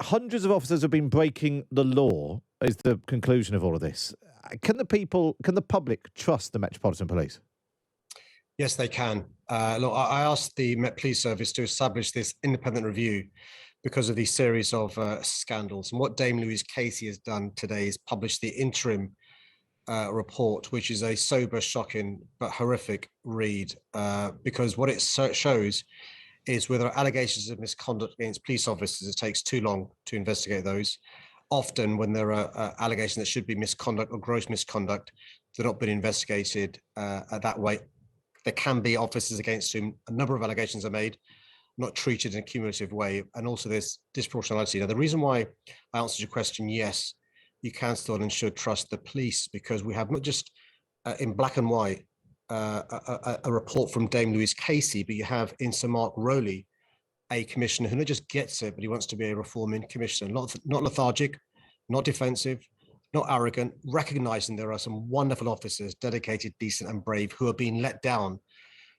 Hundreds of officers have been breaking the law, is the conclusion of all of this. Can the public trust the Metropolitan Police? Yes, they can. Look, I asked the Met Police Service to establish this independent review because of these series of scandals. And what Dame Louise Casey has done today is publish the interim report, which is a sober, shocking, but horrific read, because what it shows is where there are allegations of misconduct against police officers, it takes too long to investigate those. Often when there are allegations that should be misconduct or gross misconduct, they're not being investigated that way. There can be officers against whom a number of allegations are made, not treated in a cumulative way, and also there's disproportionality. Now, the reason why I answered your question, yes, you can still and should trust the police, because we have not just in black and white a report from Dame Louise Casey, but you have in Sir Mark Rowley, a commissioner who not just gets it, but he wants to be a reforming commissioner, not lethargic, not defensive, not arrogant, recognizing there are some wonderful officers, dedicated, decent and brave, who are being let down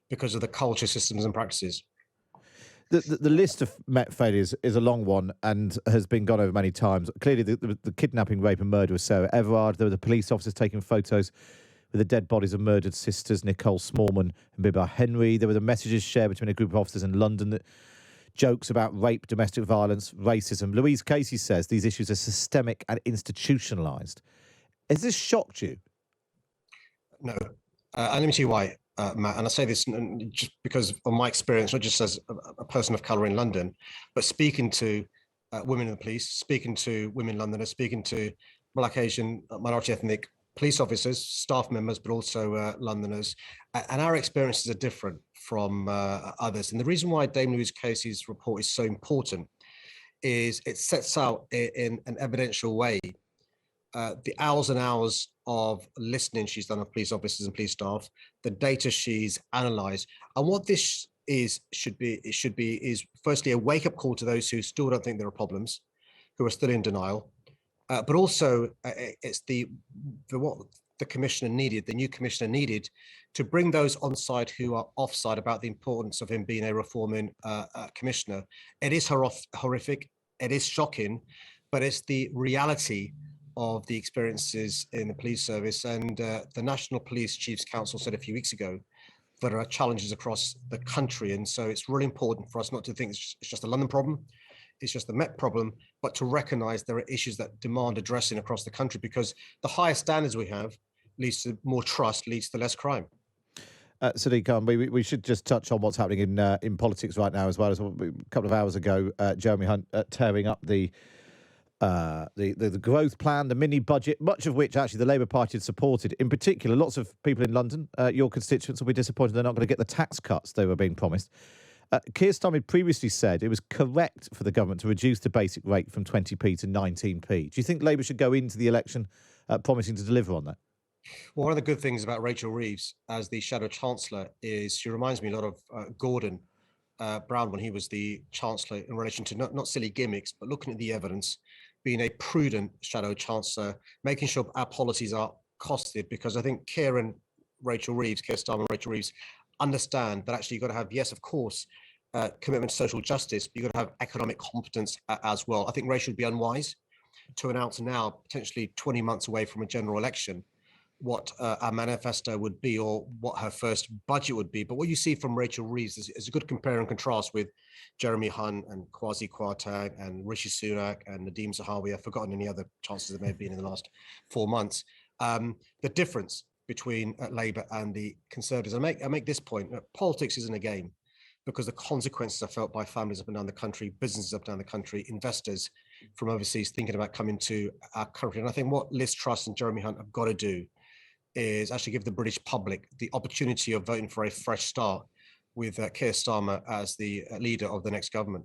because of the culture, systems and practices. The list of Met failures is a long one and has been gone over many times. Clearly, the kidnapping, rape and murder of Sarah Everard. There were the police officers taking photos with the dead bodies of murdered sisters Nicole Smallman and Bibba Henry. There were the messages shared between a group of officers in London that jokes about rape, domestic violence, racism. Louise Casey says these issues are systemic and institutionalised. Has this shocked you? No. And let me tell you why, Matt. And I say this just because of my experience, not just as a person of colour in London, but speaking to women in the police, speaking to women Londoners, speaking to Black, Asian, minority ethnic police officers, staff members, but also Londoners. And our experiences are different from others. And the reason why Dame Louise Casey's report is so important is it sets out in an evidential way the hours and hours of listening she's done of police officers and police staff, the data she's analysed. And what this should be firstly a wake-up call to those who still don't think there are problems, who are still in denial. But also, it's what the commissioner needed, the new commissioner needed, to bring those on side who are offside about the importance of him being a reforming commissioner. It is horrific, it is shocking, but it's the reality of the experiences in the police service. And the National Police Chiefs Council said a few weeks ago that there are challenges across the country. And so it's really important for us not to think it's just a London problem. It's just the Met problem, but to recognise there are issues that demand addressing across the country, because the higher standards we have leads to more trust, leads to less crime. Sadiq Khan, we should just touch on what's happening in politics right now as well. As a couple of hours ago, Jeremy Hunt tearing up the growth plan, the mini budget, much of which actually the Labour Party had supported. In particular, lots of people in London, your constituents, will be disappointed they're not going to get the tax cuts they were being promised. Keir Starmer previously said it was correct for the government to reduce the basic rate from 20p to 19p. Do you think Labour should go into the election promising to deliver on that? Well, one of the good things about Rachel Reeves as the Shadow Chancellor is she reminds me a lot of Gordon Brown when he was the Chancellor, in relation to not silly gimmicks, but looking at the evidence, being a prudent Shadow Chancellor, making sure our policies are costed, because I think Keir Starmer and Rachel Reeves understand that actually you've got to have, yes, of course, commitment to social justice, but you've got to have economic competence as well. I think Rachel would be unwise to announce now, potentially 20 months away from a general election, what our manifesto would be or what her first budget would be. But what you see from Rachel Reeves is a good compare and contrast with Jeremy Hunt and Kwasi Kwarteng and Rishi Sunak and Nadeem Zahawi. I've forgotten any other chancellors that may have been in the last 4 months. The difference between Labour and the Conservatives. I make this point: politics isn't a game, because the consequences are felt by families up and down the country, businesses up and down the country, investors from overseas thinking about coming to our country. And I think what Liz Truss and Jeremy Hunt have got to do is actually give the British public the opportunity of voting for a fresh start with Keir Starmer as the leader of the next government.